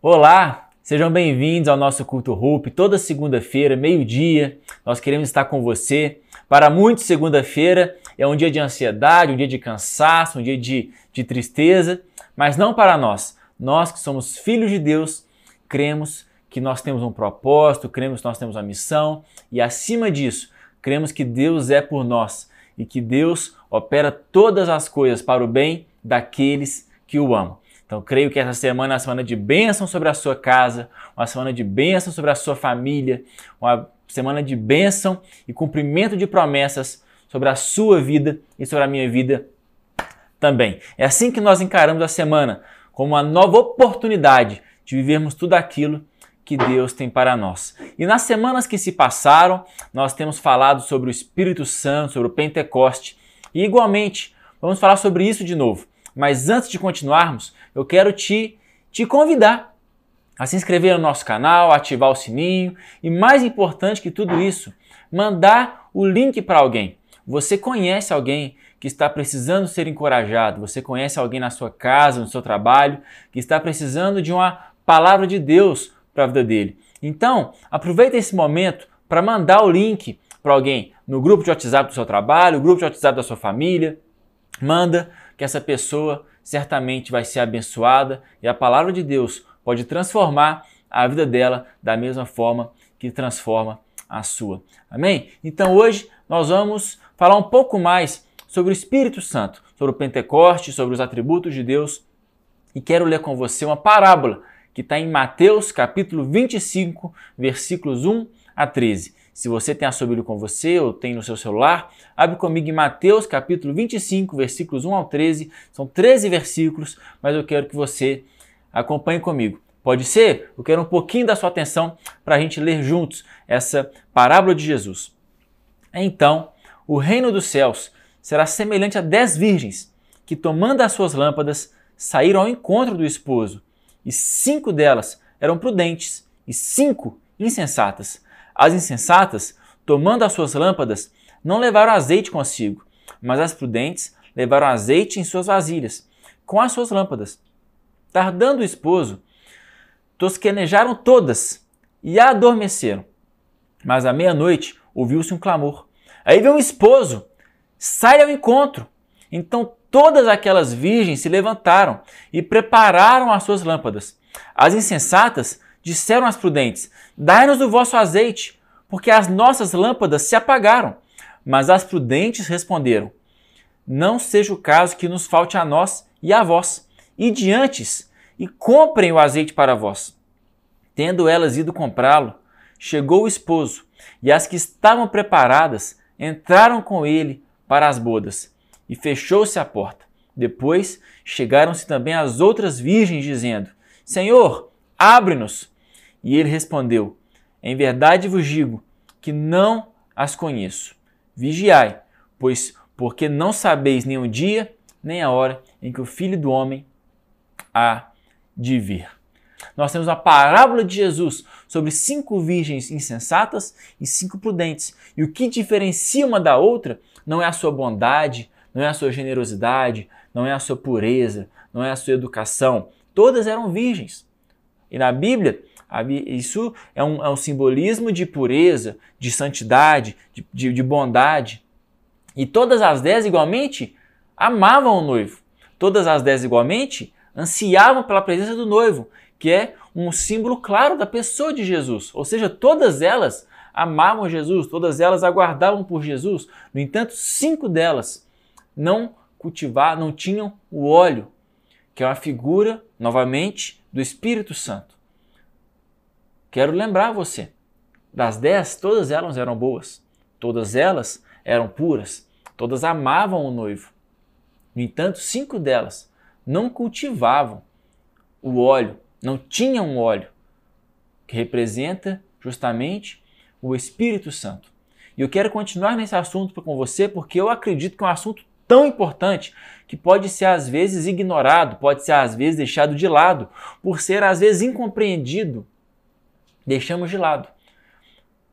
Olá, sejam bem-vindos ao nosso culto Hope. Toda segunda-feira, meio-dia, nós queremos estar com você. Para muitos, segunda-feira é um dia de ansiedade, um dia de cansaço, um dia de tristeza, mas não para nós. Nós que somos filhos de Deus, cremos que nós temos um propósito, cremos que nós temos uma missão e, acima disso, cremos que Deus é por nós e que Deus opera todas as coisas para o bem daqueles que o amam. Então, creio que essa semana é uma semana de bênção sobre a sua casa, uma semana de bênção sobre a sua família, uma semana de bênção e cumprimento de promessas sobre a sua vida e sobre a minha vida também. É assim que nós encaramos a semana, como uma nova oportunidade de vivermos tudo aquilo que Deus tem para nós. E nas semanas que se passaram, nós temos falado sobre o Espírito Santo, sobre o Pentecoste, e igualmente vamos falar sobre isso de novo. Mas antes de continuarmos, eu quero te convidar a se inscrever no nosso canal, ativar o sininho e, mais importante que tudo isso, mandar o link para alguém. Você conhece alguém que está precisando ser encorajado, você conhece alguém na sua casa, no seu trabalho, que está precisando de uma palavra de Deus para a vida dele. Então, aproveita esse momento para mandar o link para alguém no grupo de WhatsApp do seu trabalho, no grupo de WhatsApp da sua família. Manda, que essa pessoa certamente vai ser abençoada e a palavra de Deus pode transformar a vida dela da mesma forma que transforma a sua. Amém? Então hoje nós vamos falar um pouco mais sobre o Espírito Santo, sobre o Pentecoste, sobre os atributos de Deus, e quero ler com você uma parábola que está em Mateus capítulo 25, versículos 1 a 13. Se você tem a sua Bíblia com você ou tem no seu celular, abre comigo em Mateus capítulo 25, versículos 1 ao 13. São 13 versículos, mas eu quero que você acompanhe comigo. Pode ser? Eu quero um pouquinho da sua atenção para a gente ler juntos essa parábola de Jesus. Então, o reino dos céus será semelhante a 10 virgens que, tomando as suas lâmpadas, saíram ao encontro do esposo. E 5 delas eram prudentes e 5 insensatas. As insensatas, tomando as suas lâmpadas, não levaram azeite consigo, mas as prudentes levaram azeite em suas vasilhas, com as suas lâmpadas. Tardando o esposo, tosquenejaram todas e adormeceram. Mas à meia-noite ouviu-se um clamor. Aí veio um esposo, sai ao encontro. Então todas aquelas virgens se levantaram e prepararam as suas lâmpadas. As insensatas disseram às prudentes: dai-nos o vosso azeite, porque as nossas lâmpadas se apagaram. Mas as prudentes responderam: não seja o caso que nos falte a nós e a vós. Ide antes e comprem o azeite para vós. Tendo elas ido comprá-lo, chegou o esposo, e as que estavam preparadas entraram com ele para as bodas, e fechou-se a porta. Depois chegaram-se também as outras virgens, dizendo: Senhor, abre-nos. E ele respondeu: em verdade vos digo que não as conheço. Vigiai, pois porque não sabeis nem o dia, nem a hora em que o Filho do Homem há de vir. Nós temos a parábola de Jesus sobre 5 virgens insensatas e 5 prudentes. E o que diferencia uma da outra não é a sua bondade, não é a sua generosidade, não é a sua pureza, não é a sua educação. Todas eram virgens. E na Bíblia, isso é um simbolismo de pureza, de santidade, de bondade. E todas as 10 igualmente amavam o noivo. Todas as 10 igualmente ansiavam pela presença do noivo, que é um símbolo claro da pessoa de Jesus. Ou seja, todas elas amavam Jesus, todas elas aguardavam por Jesus. No entanto, 5 delas não tinham o óleo, que é uma figura, novamente, do Espírito Santo. Quero lembrar você, das 10, todas elas eram boas, todas elas eram puras, todas amavam o noivo. No entanto, 5 delas não cultivavam o óleo, não tinham óleo, que representa justamente o Espírito Santo. E eu quero continuar nesse assunto com você porque eu acredito que é um assunto tão importante que pode ser às vezes ignorado, pode ser às vezes deixado de lado, por ser às vezes incompreendido. Deixamos de lado.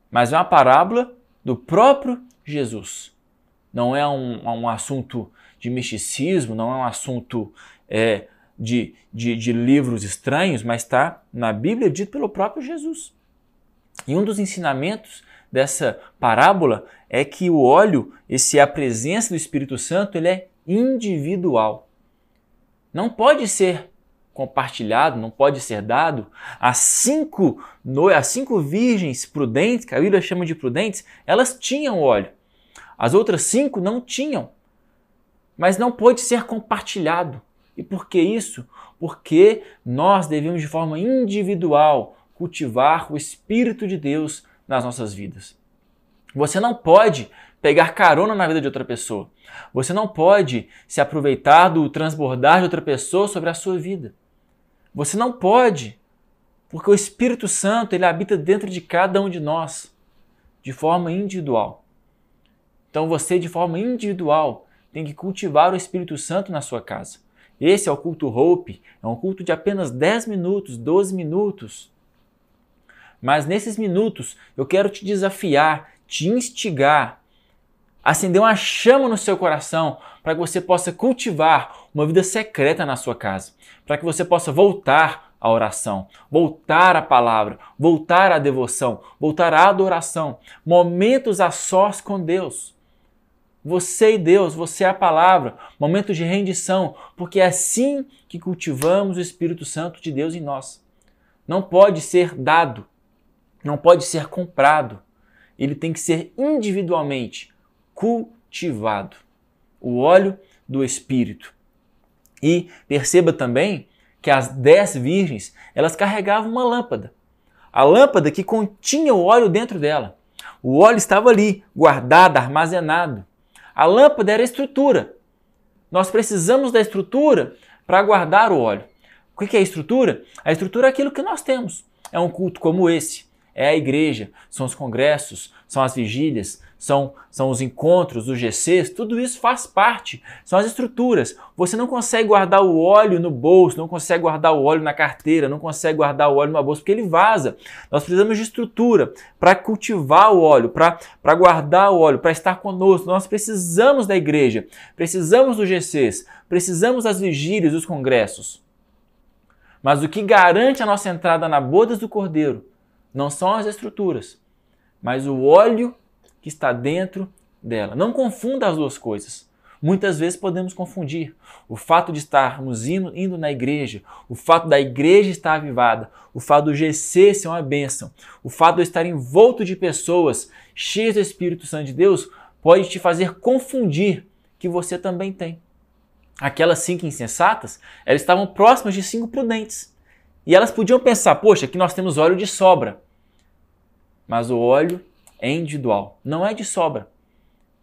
Mas é uma parábola do próprio Jesus. Não é um assunto de misticismo, não é um assunto de livros estranhos, mas está na Bíblia dito pelo próprio Jesus. E um dos ensinamentos dessa parábola é que o óleo, a presença do Espírito Santo, ele é individual. Não pode ser compartilhado, não pode ser dado. As cinco virgens prudentes, que a Bíblia chama de prudentes, elas tinham óleo. As outras 5 não tinham. Mas não pode ser compartilhado. E por que isso? Porque nós devemos de forma individual cultivar o Espírito de Deus nas nossas vidas. Você não pode pegar carona na vida de outra pessoa. Você não pode se aproveitar do transbordar de outra pessoa sobre a sua vida. Você não pode, porque o Espírito Santo ele habita dentro de cada um de nós, de forma individual. Então você, de forma individual, tem que cultivar o Espírito Santo na sua casa. Esse é o culto Hope, é um culto de apenas 10 minutos, 12 minutos. Mas nesses minutos eu quero te desafiar, te instigar, acender uma chama no seu coração para que você possa cultivar uma vida secreta na sua casa, para que você possa voltar à oração, voltar à palavra, voltar à devoção, voltar à adoração, momentos a sós com Deus. Você e Deus, você é a palavra, momentos de rendição, porque é assim que cultivamos o Espírito Santo de Deus em nós. Não pode ser dado, não pode ser comprado, ele tem que ser individualmente cultivado. O óleo do Espírito. E perceba também que as 10 virgens, elas carregavam uma lâmpada. A lâmpada que continha o óleo dentro dela. O óleo estava ali, guardado, armazenado. A lâmpada era a estrutura. Nós precisamos da estrutura para guardar o óleo. O que é a estrutura? A estrutura é aquilo que nós temos. É um culto como esse. É a igreja, são os congressos, são as vigílias, são os encontros, os GCs, tudo isso faz parte, são as estruturas. Você não consegue guardar o óleo no bolso, não consegue guardar o óleo na carteira, não consegue guardar o óleo na bolsa, porque ele vaza. Nós precisamos de estrutura para cultivar o óleo, para guardar o óleo, para estar conosco. Nós precisamos da igreja, precisamos dos GCs, precisamos das vigílias, dos congressos. Mas o que garante a nossa entrada na bodas do Cordeiro não são as estruturas, mas o óleo que está dentro dela. Não confunda as duas coisas. Muitas vezes podemos confundir o fato de estarmos indo na igreja, o fato da igreja estar avivada, o fato do GC ser uma bênção, o fato de eu estar envolto de pessoas cheias do Espírito Santo de Deus pode te fazer confundir que você também tem. Aquelas 5 insensatas, elas estavam próximas de 5 prudentes. E elas podiam pensar, poxa, aqui nós temos óleo de sobra. Mas o óleo é individual, não é de sobra.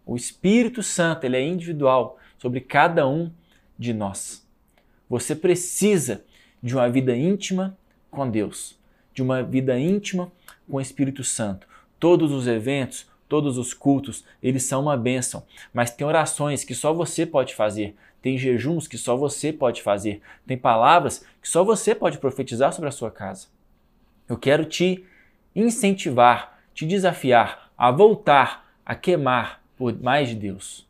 O Espírito Santo ele é individual sobre cada um de nós. Você precisa de uma vida íntima com Deus, de uma vida íntima com o Espírito Santo. Todos os eventos, todos os cultos, eles são uma bênção, mas tem orações que só você pode fazer, tem jejuns que só você pode fazer, tem palavras que só você pode profetizar sobre a sua casa. Eu quero te incentivar, te desafiar a voltar a queimar por mais de Deus.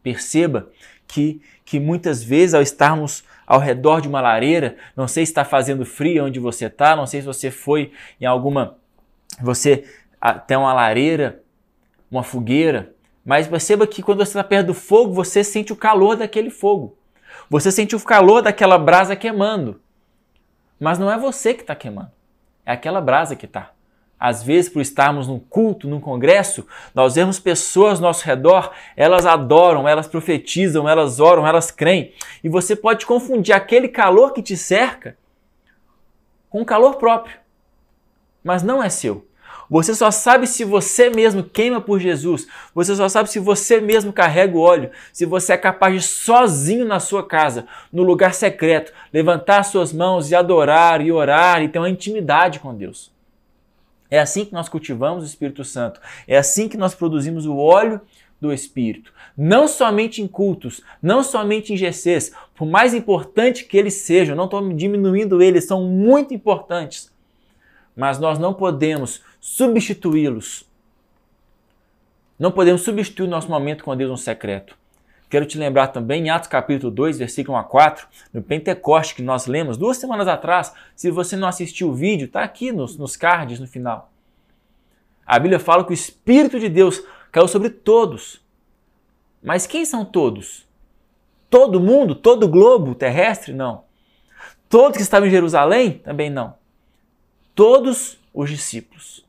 Perceba que muitas vezes ao estarmos ao redor de uma lareira, não sei se está fazendo frio onde você está, não sei se você foi em você tem uma lareira, uma fogueira, mas perceba que quando você está perto do fogo, você sente o calor daquele fogo. Você sente o calor daquela brasa queimando. Mas não é você que está queimando, é aquela brasa que está. Às vezes, por estarmos num culto, num congresso, nós vemos pessoas ao nosso redor, elas adoram, elas profetizam, elas oram, elas creem. E você pode confundir aquele calor que te cerca com um calor próprio. Mas não é seu. Você só sabe se você mesmo queima por Jesus. Você só sabe se você mesmo carrega o óleo. Se você é capaz de sozinho na sua casa, no lugar secreto, levantar suas mãos e adorar e orar e ter uma intimidade com Deus. É assim que nós cultivamos o Espírito Santo. É assim que nós produzimos o óleo do Espírito. Não somente em cultos, não somente em GCs, por mais importante que eles sejam, não estou diminuindo eles, são muito importantes. Mas nós não podemos substituí-los. Não podemos substituir o nosso momento com Deus no secreto. Quero te lembrar também em Atos capítulo 2, versículo 1 a 4, no Pentecoste que nós lemos 2 semanas atrás. Se você não assistiu o vídeo, está aqui nos cards no final. A Bíblia fala que o Espírito de Deus caiu sobre todos. Mas quem são todos? Todo mundo? Todo o globo terrestre? Não. Todos que estavam em Jerusalém? Também não. Todos os discípulos.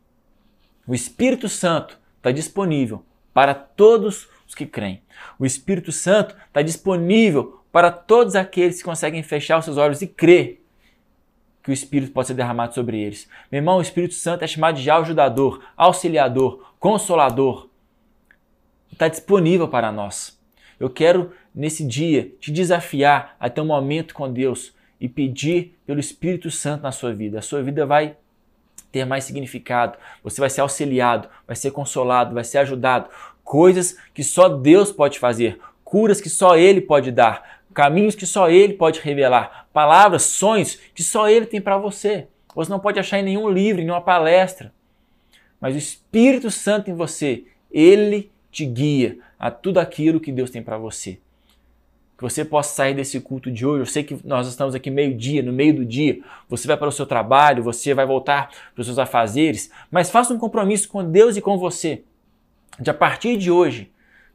O Espírito Santo está disponível para todos os que creem. O Espírito Santo está disponível para todos aqueles que conseguem fechar os seus olhos e crer que o Espírito pode ser derramado sobre eles. Meu irmão, o Espírito Santo é chamado de ajudador, auxiliador, consolador. Está disponível para nós. Eu quero, nesse dia, te desafiar a ter um momento com Deus e pedir pelo Espírito Santo na sua vida. A sua vida vai ter mais significado. Você vai ser auxiliado, vai ser consolado, vai ser ajudado. Coisas que só Deus pode fazer. Curas que só Ele pode dar. Caminhos que só Ele pode revelar. Palavras, sonhos que só Ele tem para você. Você não pode achar em nenhum livro, em nenhuma palestra. Mas o Espírito Santo em você, Ele te guia a tudo aquilo que Deus tem para você. Que você possa sair desse culto de hoje. Eu sei que nós estamos aqui meio-dia, no meio do dia. Você vai para o seu trabalho, você vai voltar para os seus afazeres, mas faça um compromisso com Deus e com você. De a partir de hoje,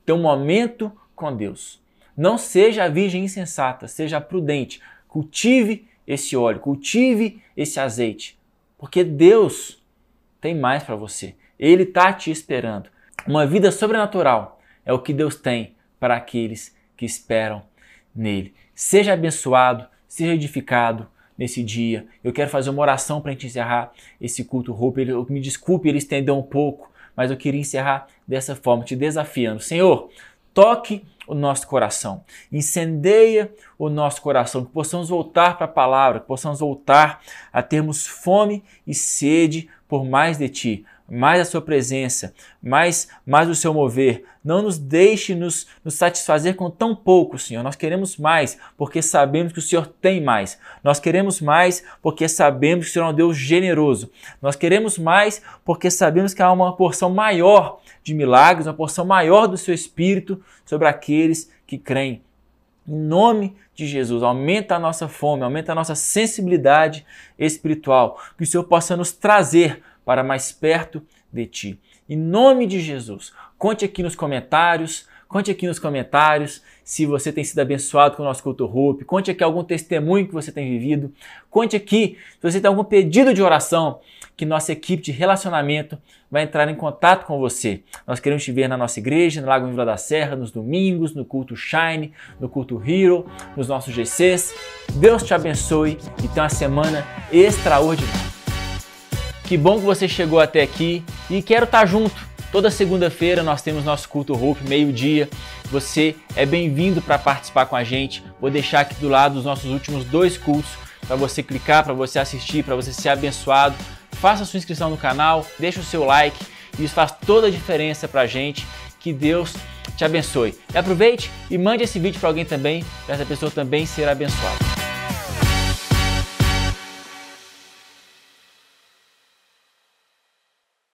ter um momento com Deus. Não seja a virgem insensata, seja prudente. Cultive esse óleo, cultive esse azeite. Porque Deus tem mais para você. Ele está te esperando. Uma vida sobrenatural é o que Deus tem para aqueles que esperam nele. Seja abençoado, seja edificado nesse dia. Eu quero fazer uma oração para a gente encerrar esse culto Hope. Me desculpe, ele estendeu um pouco, mas eu queria encerrar dessa forma, te desafiando. Senhor, toque o nosso coração, incendeia o nosso coração, que possamos voltar para a palavra, que possamos voltar a termos fome e sede por mais de Ti, mais a Sua presença, mais o Seu mover. Não nos deixe nos satisfazer com tão pouco, Senhor. Nós queremos mais, porque sabemos que o Senhor tem mais. Nós queremos mais, porque sabemos que o Senhor é um Deus generoso. Nós queremos mais, porque sabemos que há uma porção maior de milagres, uma porção maior do Seu Espírito sobre aqueles que creem. Em nome de Jesus, aumenta a nossa fome, aumenta a nossa sensibilidade espiritual, que o Senhor possa nos trazer para mais perto de Ti. Em nome de Jesus, conte aqui nos comentários se você tem sido abençoado com o nosso culto Hope, conte aqui algum testemunho que você tem vivido, conte aqui se você tem algum pedido de oração, que nossa equipe de relacionamento vai entrar em contato com você. Nós queremos te ver na nossa igreja, no Lago Vila da Serra, nos domingos, no culto Shine, no culto Hero, nos nossos GCs. Deus te abençoe e tenha uma semana extraordinária. Que bom que você chegou até aqui e quero estar junto. Toda segunda-feira nós temos nosso culto Hope, meio-dia. Você é bem-vindo para participar com a gente. Vou deixar aqui do lado os nossos últimos 2 cultos para você clicar, para você assistir, para você ser abençoado. Faça a sua inscrição no canal, deixa o seu like. Isso faz toda a diferença para a gente. Que Deus te abençoe. E aproveite e mande esse vídeo para alguém também, para essa pessoa também ser abençoada.